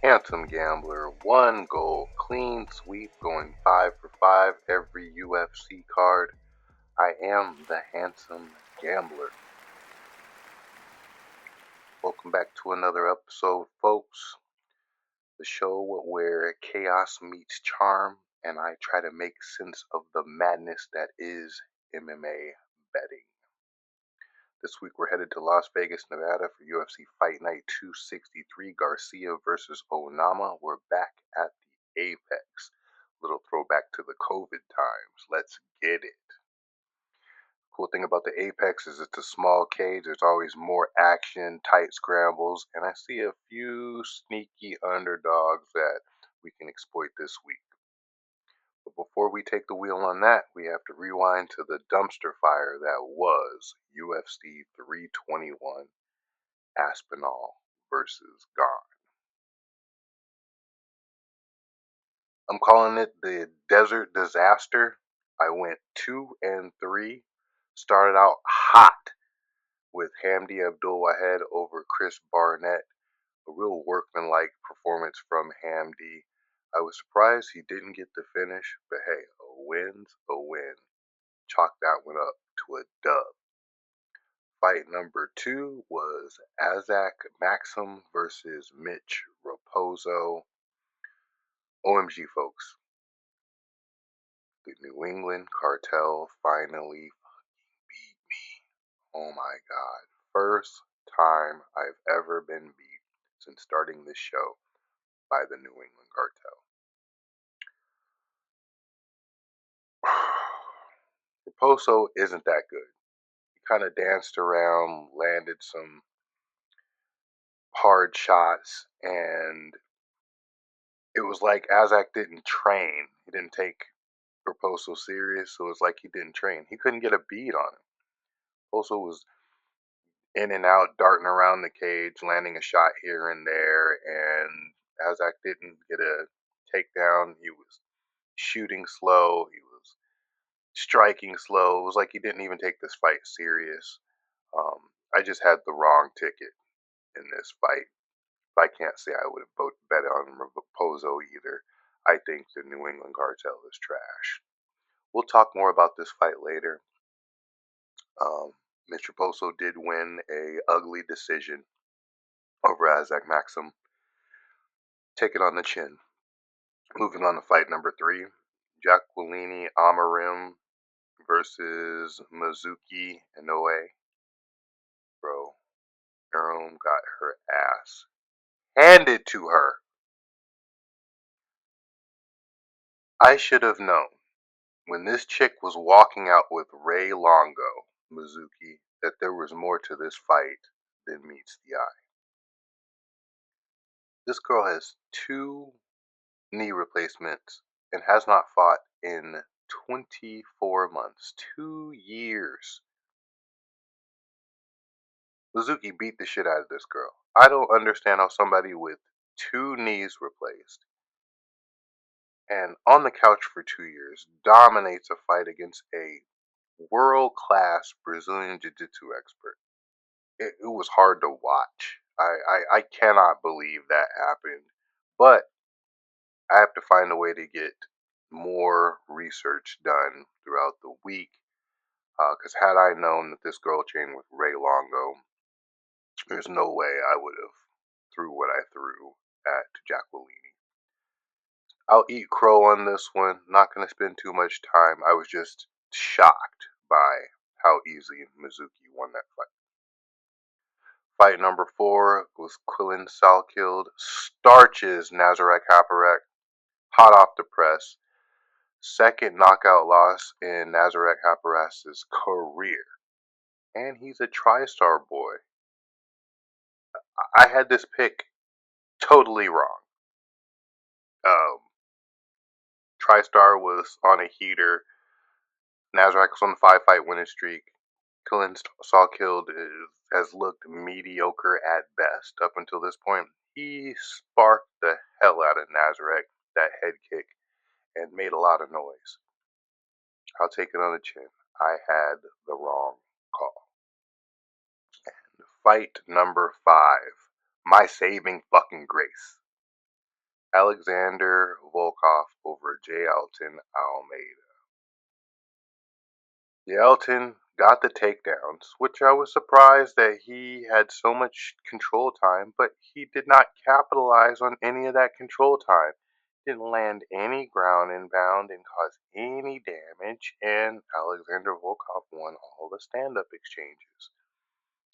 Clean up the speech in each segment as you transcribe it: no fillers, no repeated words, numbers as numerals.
Handsum Gambler, one goal, clean sweep, going 5 for 5 every UFC card. I am the Handsum Gambler. Welcome back to another episode, folks. The show where chaos meets charm, and I try to make sense of the madness that is MMA betting. This week we're headed to Las Vegas, Nevada for UFC Fight Night 263, Garcia versus Onama. We're back at the Apex. Little throwback to the COVID times. Let's get it. Cool thing about the Apex is it's a small cage. There's always more action, tight scrambles, and I see a few sneaky underdogs that we can exploit this week. But before we take the wheel on that, we have to rewind to the dumpster fire that was UFC 321 Aspinall versus Gone. I'm calling it the Desert Disaster. I went 2-3. Started out hot with Hamdi Abdul-Wahed over Chris Barnett. A real workmanlike performance from Hamdi. I was surprised he didn't get the finish, but hey, a win's a win. Chalk that one up to a dub. Fight number 2 was Azak Maxim versus Mitch Raposo. OMG, folks. The New England Cartel finally beat me. Oh my God. First time I've ever been beat since starting this show by the New England Cartel. Raposo isn't that good. He kind of danced around, landed some hard shots, and it was like Azak didn't train. He didn't take Raposo serious, so it's like he didn't train. He couldn't get a beat on him. Raposo was in and out, darting around the cage, landing a shot here and there, and Azak didn't get a takedown. He was shooting slow. He was striking slow. It was like he didn't even take this fight serious. I just had the wrong ticket in this fight. I can't say I would have bet on Raposo either. I think the New England Cartel is trash. We'll talk more about this fight later. Mr. Raposo did win a ugly decision over Azak Maxim. Take it on the chin. Moving on to fight number 3. Jacqueline Amarim versus Mizuki Inoue. Bro, Jerome got her ass handed to her. I should have known when this chick was walking out with Ray Longo, Mizuki, that there was more to this fight than meets the eye. This girl has 2 knee replacements and has not fought in 24 months. 2 years. Mizuki beat the shit out of this girl. I don't understand how somebody with 2 knees replaced and on the couch for 2 years dominates a fight against a world-class Brazilian Jiu-Jitsu expert. It was hard to watch. I cannot believe that happened. But I have to find a way to get more research done throughout the week. Because had I known that this girl trained with Ray Longo, there's no way I would have threw what I threw at Jacqueline. I'll eat crow on this one. Not going to spend too much time. I was just shocked by how easily Mizuki won that fight. Fight number 4 was Quillen Salkilled starches Nazarek Haparek hot off the press. Second knockout loss in Nazarek Haparek's career. And he's a TriStar boy. I had this pick totally wrong. TriStar was on a heater. Nazarek was on a 5-fight winning streak. Quillen Salkilled has looked mediocre at best up until this point. He sparked the hell out of Nazarek, that head kick, and made a lot of noise. I'll take it on the chin. I had the wrong call. And fight number 5. My saving fucking grace. Alexander Volkov over J. Elton Almeida. Elton got the takedowns, which I was surprised that he had so much control time, but he did not capitalize on any of that control time. Didn't land any ground and pound and cause any damage, and Alexander Volkov won all the stand up exchanges.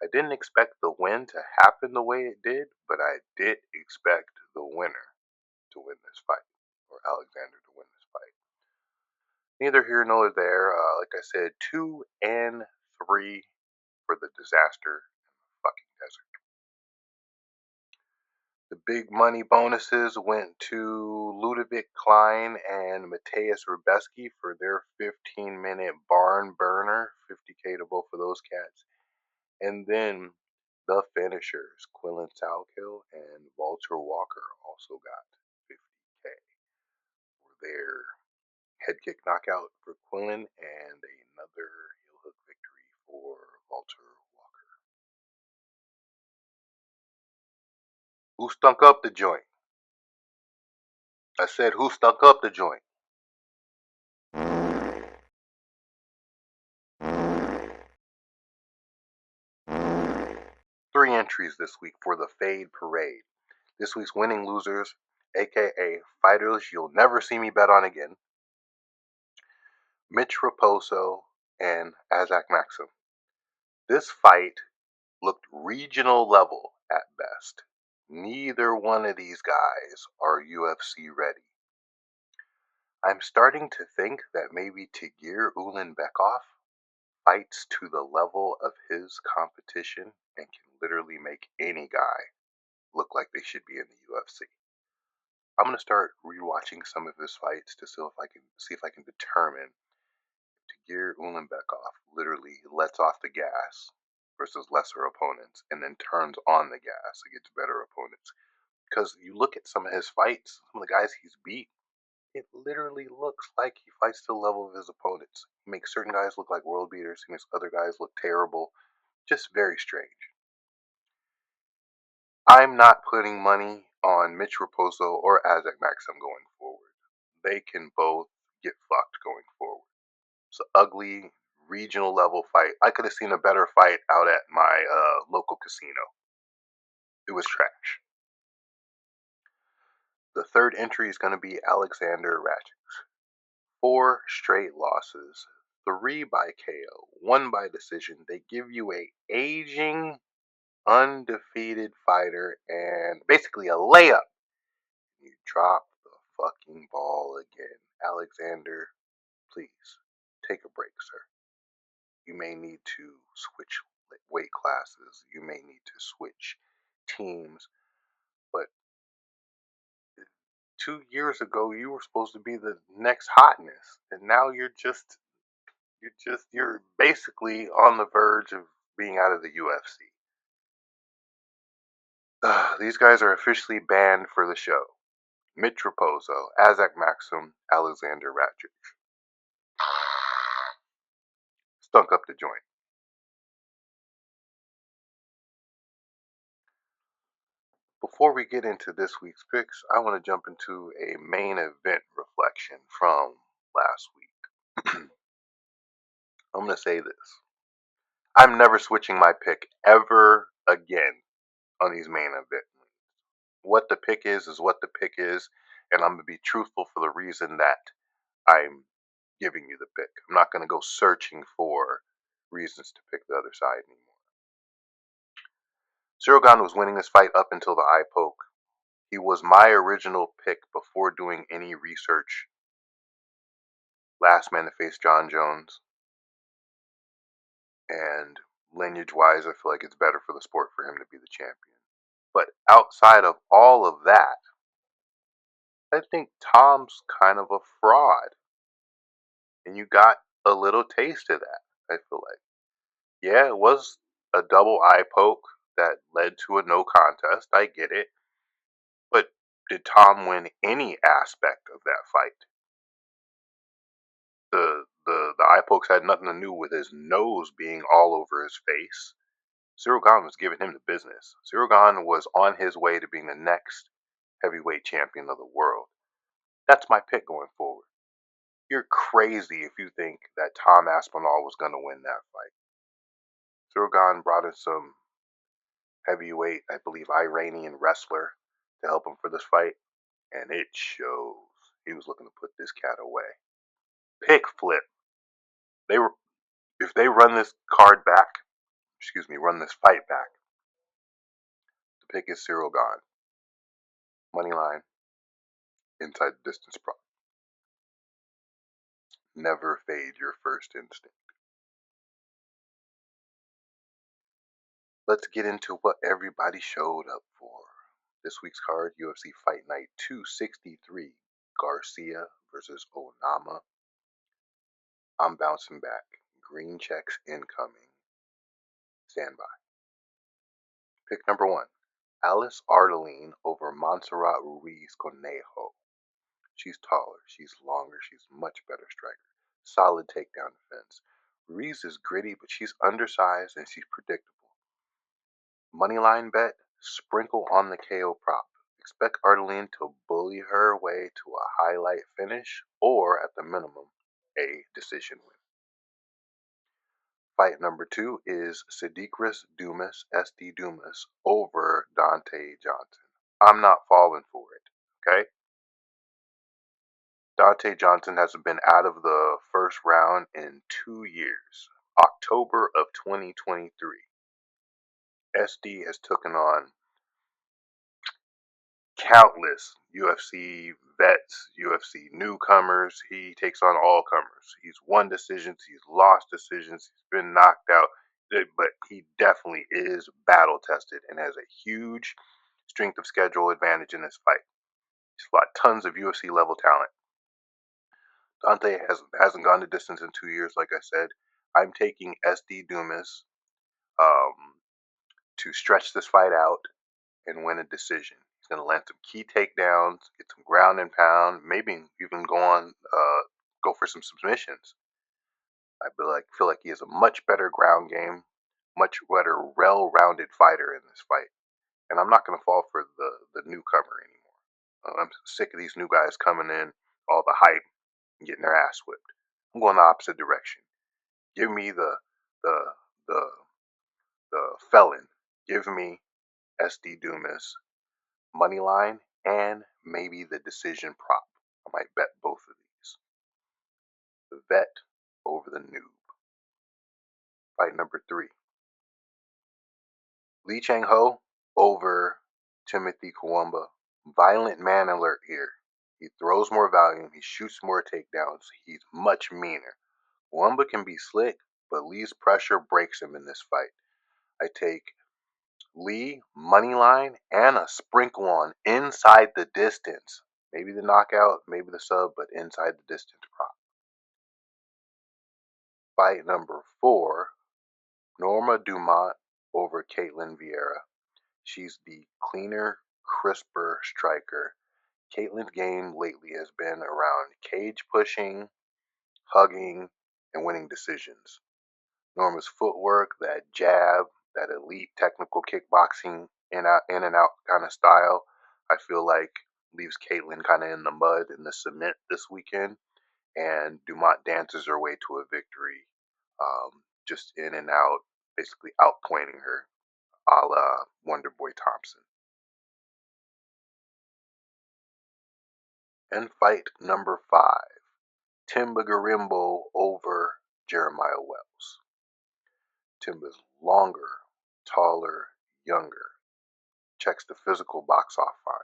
I didn't expect the win to happen the way it did, but I did expect the winner to win this fight, or Alexander to win this fight. Neither here nor there. Like I said, 2-3 for the disaster in the fucking desert. The big money bonuses went to Ludovic Klein and Mateus Rubeski for their 15-minute barn burner, 50K to both of those cats. And then the finishers, Quillen Salkill and Walter Walker, also got 50K for their head kick knockout for Quillen and another heel hook victory for Walter Walker. Who stunk up the joint? I said, who stunk up the joint? Three entries this week for the Fade Parade. This week's winning losers, aka fighters you'll never see me bet on again, Mitch Raposo and Azak Maxim. This fight looked regional level at best. Neither one of these guys are UFC ready. I'm starting to think that maybe Tagir Ulanbekov fights to the level of his competition and can literally make any guy look like they should be in the UFC. I'm gonna start rewatching some of his fights to see if I can determine if Tagir Ulanbekov literally lets off the gas versus lesser opponents and then turns on the gas against better opponents. Because you look at some of his fights, some of the guys he's beat, it literally looks like he fights to the level of his opponents. He makes certain guys look like world beaters. He makes other guys look terrible. Just very strange. I'm not putting money on Mitch Raposo or Azak Maxim going forward. They can both get fucked going forward. It's an ugly regional level fight. I could have seen a better fight out at my local casino. It was trash. The third entry is going to be Alexander Ratchik. 4 straight losses, 3 by KO, 1 by decision. They give you a aging, undefeated fighter and basically a layup. You drop the fucking ball again. Alexander, please take a break, sir. You may need to switch weight classes. You may need to switch teams. But 2 years ago, you were supposed to be the next hotness, and now you're basically on the verge of being out of the UFC. These guys are officially banned for the show. Mitch Raposo, Azak Maxim, Alexander Ratchik. Stunk up the joint. Before we get into this week's picks, I want to jump into a main event reflection from last week. I'm going to say this. I'm never switching my pick ever again on these main events. What the pick is what the pick is, and I'm going to be truthful for the reason that I'm giving you the pick. I'm not going to go searching for reasons to pick the other side anymore. Cyril Gane was winning this fight up until the eye poke. He was my original pick before doing any research. Last man to face John Jones. And lineage-wise, I feel like it's better for the sport for him to be the champion. But outside of all of that, I think Tom's kind of a fraud. And you got a little taste of that, I feel like. Yeah, it was a double eye poke that led to a no contest. I get it. But did Tom win any aspect of that fight? The eye pokes had nothing to do with his nose being all over his face. Cyril Gane was giving him the business. Cyril Gane was on his way to being the next heavyweight champion of the world. That's my pick going forward. You're crazy if you think that Tom Aspinall was going to win that fight. Zurgan brought in some heavyweight, I believe, Iranian wrestler to help him for this fight, and it shows. He was looking to put this cat away. Pick flip. They were if they run this card back, run this fight back. The pick is Cyril Gane. Money line, inside the distance prop. Never fade your first instinct. Let's get into what everybody showed up for. This week's card, UFC Fight Night 263, Garcia versus Onama. I'm bouncing back. Green checks incoming. Stand by. Pick number 1, Alice Ardeline over Montserrat Ruiz Conejo. She's taller, she's longer, she's much better striker. Solid takedown defense. Ruiz is gritty, but she's undersized and she's predictable. Moneyline bet, sprinkle on the KO prop. Expect Ardeline to bully her way to a highlight finish or, at the minimum, a decision win. Fight number 2 is Sidikris Dumas, SD Dumas, over Dante Johnson. I'm not falling for it, okay? Dante Johnson hasn't been out of the first round in 2 years. October of 2023. SD has taken on countless UFC vets, UFC newcomers. He takes on all comers. He's won decisions, he's lost decisions, he's been knocked out, but he definitely is battle tested and has a huge strength of schedule advantage in this fight. He's fought tons of UFC level talent. Dante hasn't gone the distance in 2 years, like I said. I'm taking SD Dumas um, to stretch this fight out and win a decision. He's going to land some key takedowns, get some ground and pound, maybe even go for some submissions. I feel like he has a much better ground game, much better, well-rounded fighter in this fight, and I'm not going to fall for the newcomer anymore. I'm sick of these new guys coming in, all the hype, and getting their ass whipped. I'm going the opposite direction. Give me the the the felon. Give me SD Dumas money line and maybe the decision prop. I might bet both of these. The vet over the noob. Fight number 3. Lee Chang Ho over Timothy Kawamba. Violent man alert here. He throws more volume. He shoots more takedowns. He's much meaner. Kawamba can be slick, but Lee's pressure breaks him in this fight. I take Lee, money line, and a sprinkle on inside the distance. Maybe the knockout, maybe the sub, but inside the distance prop. Fight number 4, Norma Dumont over Caitlin Vieira. She's the cleaner, crisper striker. Caitlin's game lately has been around cage pushing, hugging, and winning decisions. Norma's footwork, that jab, that elite technical kickboxing in and out kind of style, I feel like leaves Caitlin kind of in the mud, in the cement this weekend, and Dumont dances her way to a victory, just in and out, basically outpointing her, a la Wonder Boy Thompson. And fight number 5, Timba Garimbo over Jeremiah Wells. Timba's longer, taller, younger. Checks the physical box off fine.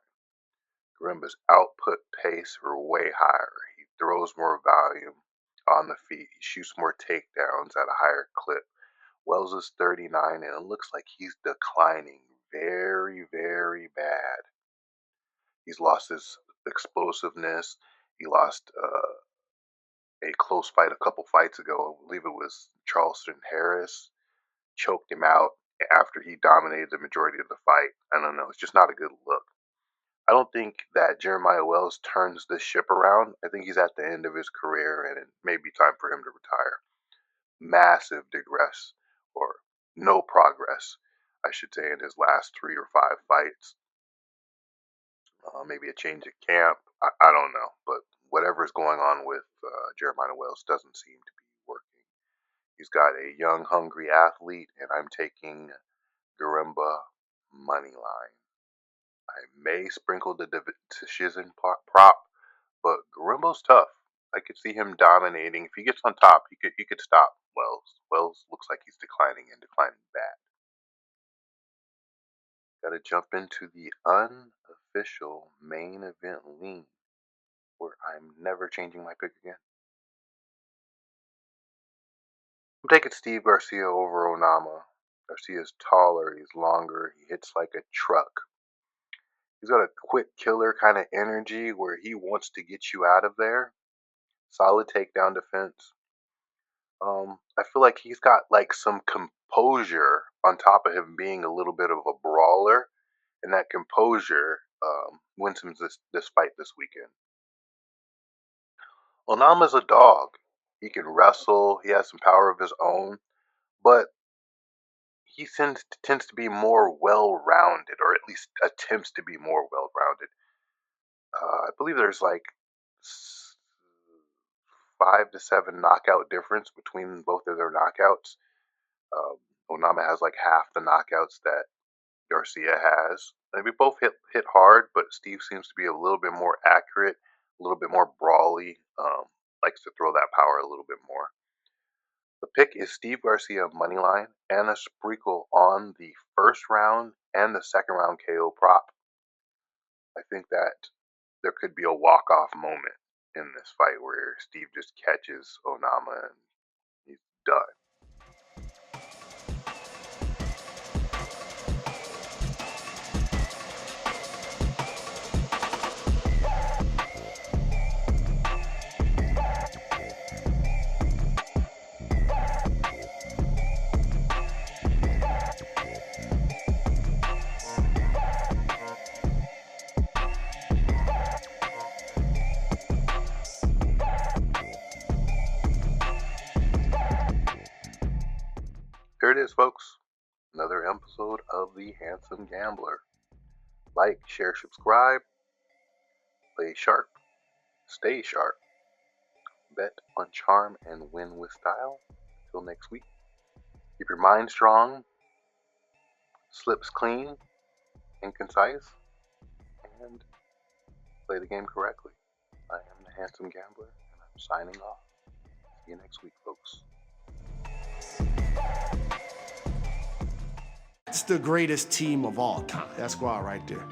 Garimba's output pace are way higher. He throws more volume on the feet. He shoots more takedowns at a higher clip. Wells is 39 and it looks like he's declining very, very bad. He's lost his explosiveness. He lost a close fight a couple fights ago. I believe it was Charleston Harris. Choked him out after he dominated the majority of the fight. I don't know. It's just not a good look. I don't think that Jeremiah Wells turns this ship around. I think he's at the end of his career and it may be time for him to retire. Massive digress, or no progress, I should say, in his last 3 or 5 fights. maybe a change of camp. I don't know, but whatever's going on with Jeremiah Wells doesn't seem to be working. He's got a young, hungry athlete, and I'm taking Garimba money line. I may sprinkle the decision prop, but Garimbo's tough. I could see him dominating. If he gets on top, he could stop Wells. Wells looks like he's declining and declining bad. Gotta jump into the unofficial main event lean, where I'm never changing my pick again. I'm taking Steve Garcia over Onama. Garcia's taller, he's longer, he hits like a truck. He's got a quick killer kind of energy where he wants to get you out of there. Solid takedown defense. I feel like he's got like some composure on top of him being a little bit of a brawler, and that composure wins him this fight this weekend. Onama's a dog. He can wrestle. He has some power of his own, but he tends to be more well-rounded, or at least attempts to be more well-rounded. I believe there's like 5 to 7 knockout difference between both of their knockouts. Onama has like half the knockouts that Garcia has. And we both hit hard, but Steve seems to be a little bit more accurate, a little bit more brawly. Likes to throw that power a little bit more. The pick is Steve Garcia moneyline and a sprinkle on the first round and the second round KO prop. I think that there could be a walk-off moment in this fight where Steve just catches Onama and he's done. Here it is, folks. Another episode of the Handsome Gambler. Like, share, subscribe. Play sharp. Stay sharp. Bet on charm and win with style. Till next week. Keep your mind strong. Slips clean and concise. And play the game correctly. I am the Handsome Gambler, and I'm signing off. See you next week, folks. It's the greatest team of all time. That squad right there.